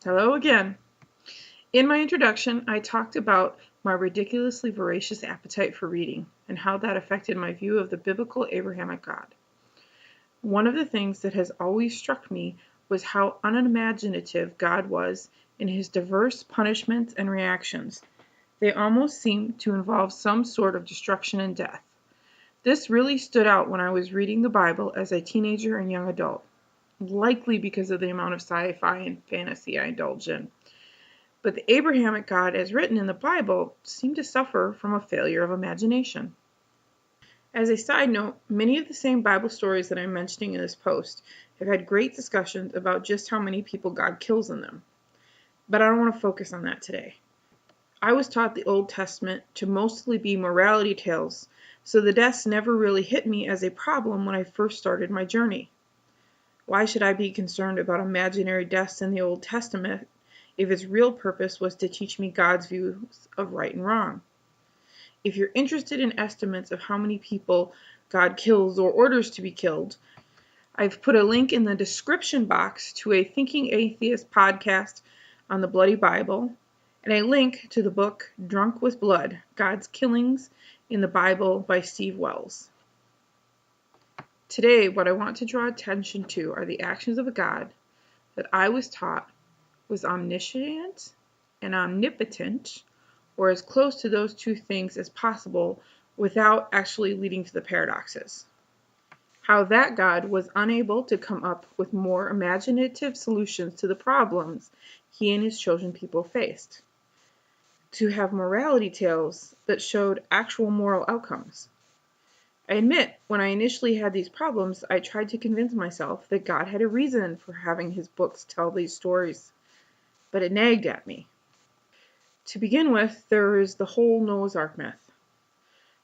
Hello again. In my introduction, I talked about my ridiculously voracious appetite for reading and how that affected my view of the biblical Abrahamic God. One of the things that has always struck me was how unimaginative God was in his diverse punishments and reactions. They almost seemed to involve some sort of destruction and death. This really stood out when I was reading the Bible as a teenager and young adult, likely because of the amount of sci-fi and fantasy I indulged in. But the Abrahamic God, as written in the Bible, seemed to suffer from a failure of imagination. As a side note, many of the same Bible stories that I'm mentioning in this post have had great discussions about just how many people God kills in them. But I don't want to focus on that today. I was taught the Old Testament to mostly be morality tales, so the deaths never really hit me as a problem when I first started my journey. Why should I be concerned about imaginary deaths in the Old Testament if its real purpose was to teach me God's views of right and wrong? If you're interested in estimates of how many people God kills or orders to be killed, I've put a link in the description box to a Thinking Atheist podcast on the Bloody Bible, and a link to the book Drunk with Blood, God's Killings in the Bible by Steve Wells. Today, what I want to draw attention to are the actions of a God that I was taught was omniscient and omnipotent, or as close to those two things as possible without actually leading to the paradoxes. How that God was unable to come up with more imaginative solutions to the problems he and his chosen people faced. To have morality tales that showed actual moral outcomes. I admit, when I initially had these problems, I tried to convince myself that God had a reason for having his books tell these stories, but it nagged at me. To begin with, there is the whole Noah's Ark myth.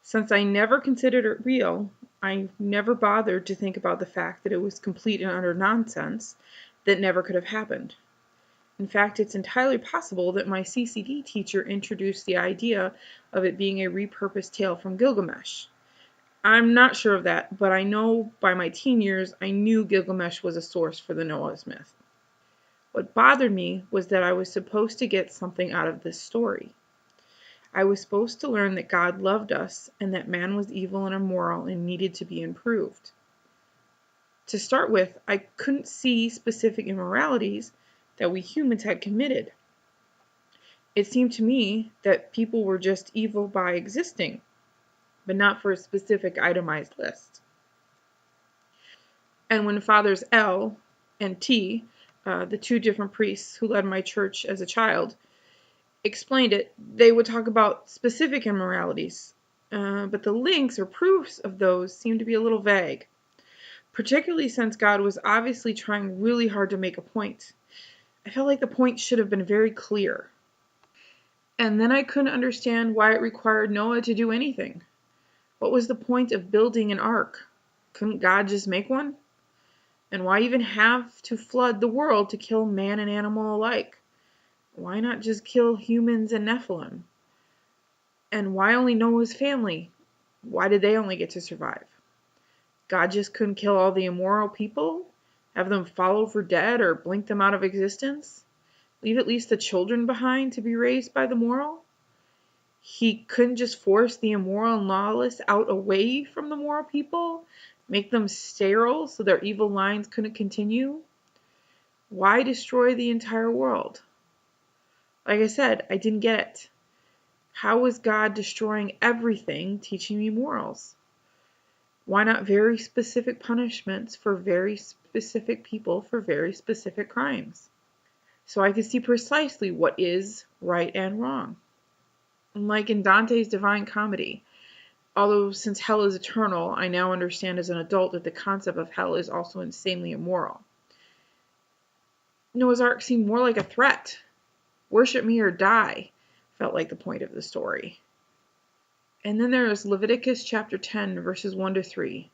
Since I never considered it real, I never bothered to think about the fact that it was complete and utter nonsense that never could have happened. In fact, it's entirely possible that my CCD teacher introduced the idea of it being a repurposed tale from Gilgamesh. I'm not sure of that, but I know by my teen years I knew Gilgamesh was a source for the Noah's myth. What bothered me was that I was supposed to get something out of this story. I was supposed to learn that God loved us and that man was evil and immoral and needed to be improved. To start with, I couldn't see specific immoralities that we humans had committed. It seemed to me that people were just evil by existing, but not for a specific itemized list. And when Fathers L and T, the two different priests who led my church as a child, explained it, they would talk about specific immoralities, but the links or proofs of those seemed to be a little vague, particularly since God was obviously trying really hard to make a point. I felt like the point should have been very clear. And then I couldn't understand why it required Noah to do anything. What was the point of building an ark? Couldn't God just make one? And why even have to flood the world to kill man and animal alike? Why not just kill humans and Nephilim? And why only Noah's family? Why did they only get to survive? God just couldn't kill all the immoral people? Have them fall over dead or blink them out of existence? Leave at least the children behind to be raised by the moral? He couldn't just force the immoral and lawless out away from the moral people? Make them sterile so their evil lines couldn't continue? Why destroy the entire world? Like I said, I didn't get it. How was God destroying everything teaching me morals? Why not very specific punishments for very specific people for very specific crimes? So I could see precisely what is right and wrong. Like in Dante's Divine Comedy, although since hell is eternal, I now understand as an adult that the concept of hell is also insanely immoral. Noah's Ark seemed more like a threat. Worship me or die felt like the point of the story. And then there is Leviticus chapter 10, verses 1 to 3.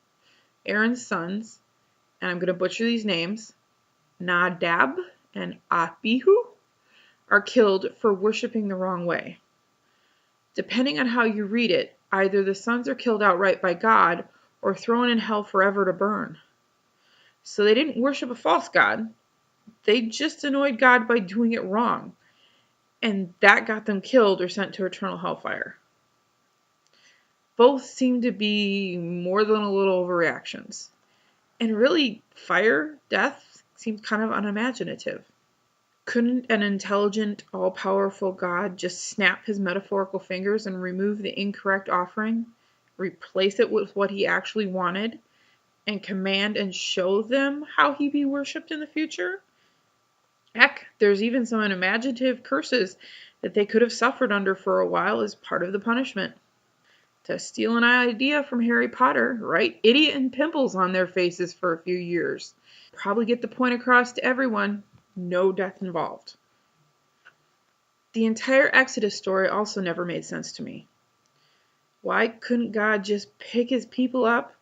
Aaron's sons, and I'm going to butcher these names, Nadab and Abihu, are killed for worshiping the wrong way. Depending on how you read it, either the sons are killed outright by God or thrown in hell forever to burn. So they didn't worship a false god. They just annoyed God by doing it wrong, and that got them killed or sent to eternal hellfire. Both seem to be more than a little overreactions. And really, fire, death, seems kind of unimaginative. Couldn't an intelligent, all-powerful God just snap his metaphorical fingers and remove the incorrect offering, replace it with what he actually wanted, and command and show them how he be worshipped in the future? Heck, there's even some unimaginative curses that they could have suffered under for a while as part of the punishment. To steal an idea from Harry Potter, write idiot and pimples on their faces for a few years. Probably get the point across to everyone, no death involved. The entire Exodus story also never made sense to me. Why couldn't God just pick his people up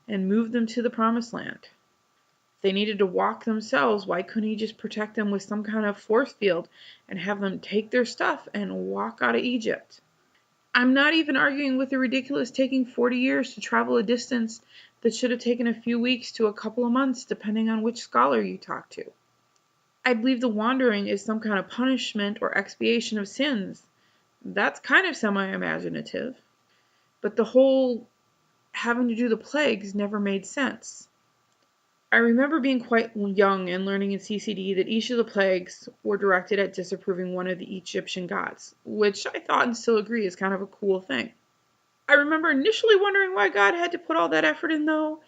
and move them to the promised land? If they needed to walk themselves, why couldn't he just protect them with some kind of force field and have them take their stuff and walk out of Egypt? I'm not even arguing with the ridiculous taking 40 years to travel a distance that should have taken a few weeks to a couple of months, depending on which scholar you talk to. I believe the wandering is some kind of punishment or expiation of sins. That's kind of semi-imaginative. But the whole having to do the plagues never made sense. I remember being quite young and learning in CCD that each of the plagues were directed at disapproving one of the Egyptian gods, which I thought and still agree is kind of a cool thing. I remember initially wondering why God had to put all that effort in, though.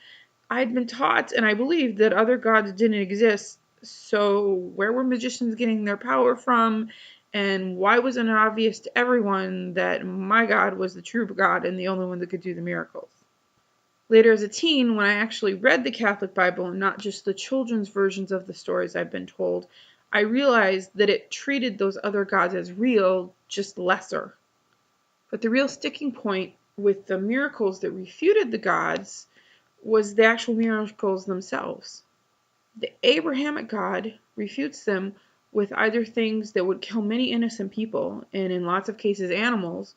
I'd been taught, and I believed, that other gods didn't exist, so where were magicians getting their power from, and why wasn't it obvious to everyone that my God was the true God and the only one that could do the miracles? Later as a teen, when I actually read the Catholic Bible and not just the children's versions of the stories I've been told, I realized that it treated those other gods as real, just lesser. But the real sticking point with the miracles that refuted the gods was the actual miracles themselves. The Abrahamic God refutes them with either things that would kill many innocent people, and in lots of cases animals,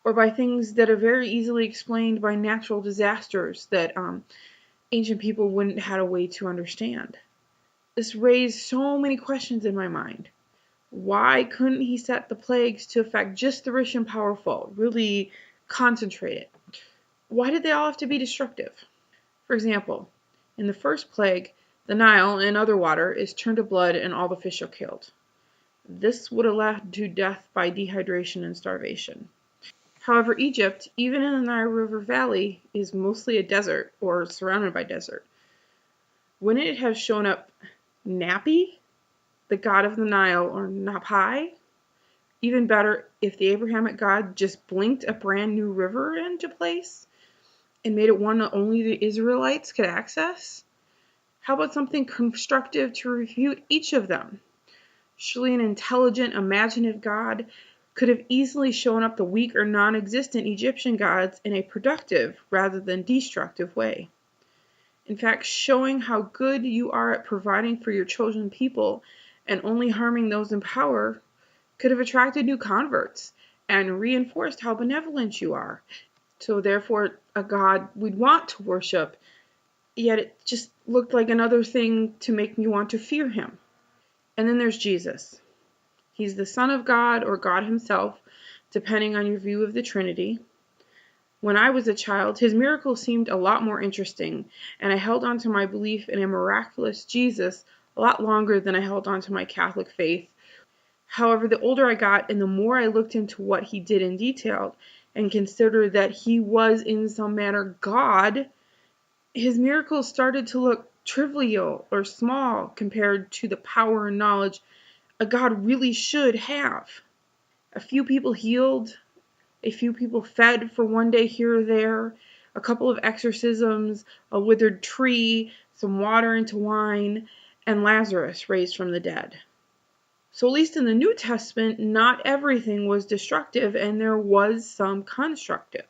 or by things that are very easily explained by natural disasters that ancient people wouldn't have had a way to understand. This raised so many questions in my mind. Why couldn't he set the plagues to affect just the rich and powerful, really concentrate it? Why did they all have to be destructive? For example, in the first plague, the Nile and other water is turned to blood and all the fish are killed. This would have led to death by dehydration and starvation. However, Egypt, even in the Nile River Valley, is mostly a desert or surrounded by desert. Wouldn't it have shown up Napi, the god of the Nile, or Napai? Even better, if the Abrahamic God just blinked a brand new river into place and made it one that only the Israelites could access? How about something constructive to refute each of them? Surely an intelligent, imaginative God could have easily shown up the weak or non-existent Egyptian gods in a productive rather than destructive way. In fact, showing how good you are at providing for your chosen people and only harming those in power could have attracted new converts and reinforced how benevolent you are. So therefore, a God we'd want to worship, yet it just looked like another thing to make me want to fear him. And then there's Jesus. He's the Son of God or God himself, depending on your view of the Trinity. When I was a child, his miracles seemed a lot more interesting, and I held on to my belief in a miraculous Jesus a lot longer than I held on to my Catholic faith. However, the older I got and the more I looked into what he did in detail and considered that he was in some manner God, his miracles started to look trivial or small compared to the power and knowledge a God really should have. A few people healed, a few people fed for one day here or there, a couple of exorcisms, a withered tree, some water into wine, and Lazarus raised from the dead. So at least in the New Testament, not everything was destructive and there was some constructive.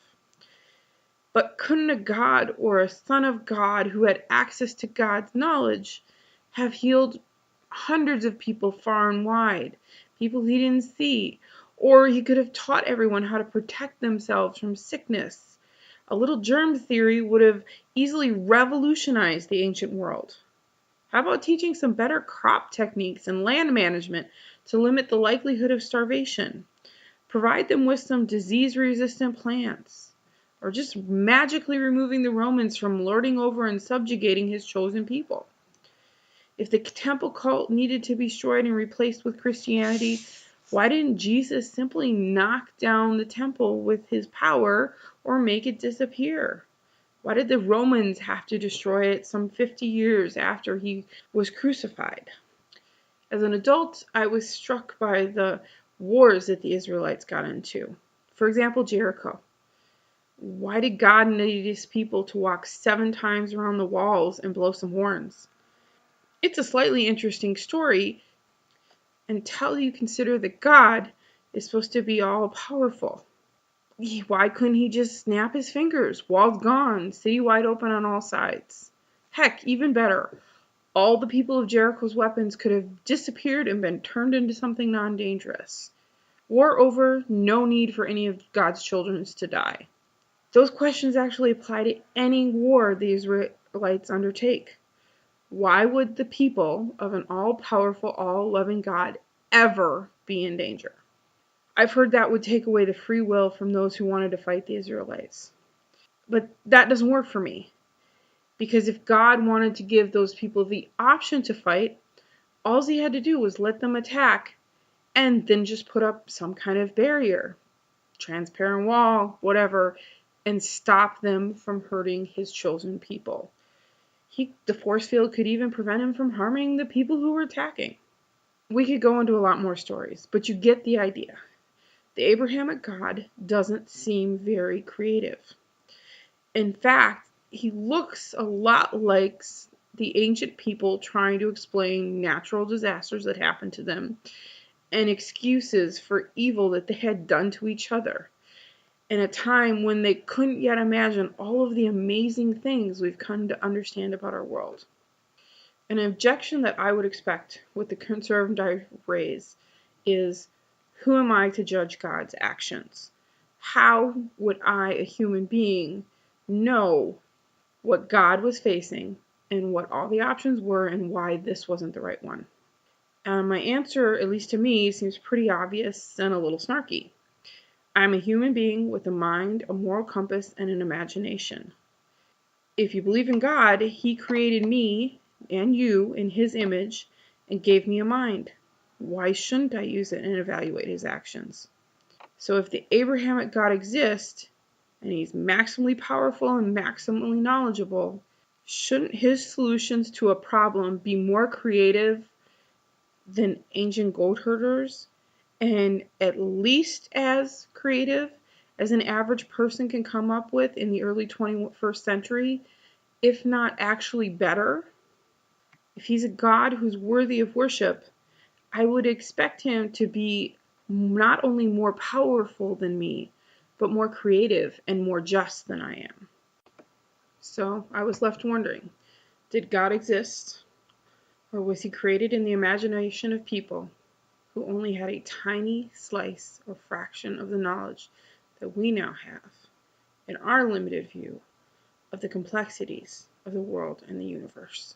But couldn't a God or a Son of God who had access to God's knowledge have healed hundreds of people far and wide, people he didn't see? Or he could have taught everyone how to protect themselves from sickness. A little germ theory would have easily revolutionized the ancient world. How about teaching some better crop techniques and land management to limit the likelihood of starvation? Provide them with some disease-resistant plants, or just magically removing the Romans from lording over and subjugating his chosen people. If the temple cult needed to be destroyed and replaced with Christianity, why didn't Jesus simply knock down the temple with his power or make it disappear? Why did the Romans have to destroy it some 50 years after he was crucified? As an adult, I was struck by the wars that the Israelites got into. For example, Jericho. Why did God need his people to walk 7 times around the walls and blow some horns? It's a slightly interesting story until you consider that God is supposed to be all powerful. Why couldn't he just snap his fingers? Walls gone, city wide open on all sides. Heck, even better, all the people of Jericho's weapons could have disappeared and been turned into something non-dangerous. War over, no need for any of God's children to die. Those questions actually apply to any war the Israelites undertake. Why would the people of an all-powerful, all-loving God ever be in danger? I've heard that would take away the free will from those who wanted to fight the Israelites. But that doesn't work for me. Because if God wanted to give those people the option to fight, all he had to do was let them attack and then just put up some kind of barrier, transparent wall, whatever, and stop them from hurting his chosen people. The force field could even prevent him from harming the people who were attacking. We could go into a lot more stories, but you get the idea. The Abrahamic God doesn't seem very creative. In fact, he looks a lot like the ancient people trying to explain natural disasters that happened to them and excuses for evil that they had done to each other in a time when they couldn't yet imagine all of the amazing things we've come to understand about our world. An objection that I would expect with the conservative raise is, who am I to judge God's actions? How would I, a human being, know what God was facing and what all the options were and why this wasn't the right one? My answer, at least to me, seems pretty obvious and a little snarky. I'm a human being with a mind, a moral compass, and an imagination. If you believe in God, he created me and you in his image and gave me a mind. Why shouldn't I use it and evaluate his actions? So if the Abrahamic God exists, and he's maximally powerful and maximally knowledgeable, shouldn't his solutions to a problem be more creative than ancient goat herders, and at least as creative as an average person can come up with in the early 21st century, if not actually better? If he's a God who's worthy of worship, I would expect him to be not only more powerful than me, but more creative and more just than I am. So I was left wondering, did God exist? Or was he created in the imagination of people who only had a tiny slice or fraction of the knowledge that we now have in our limited view of the complexities of the world and the universe?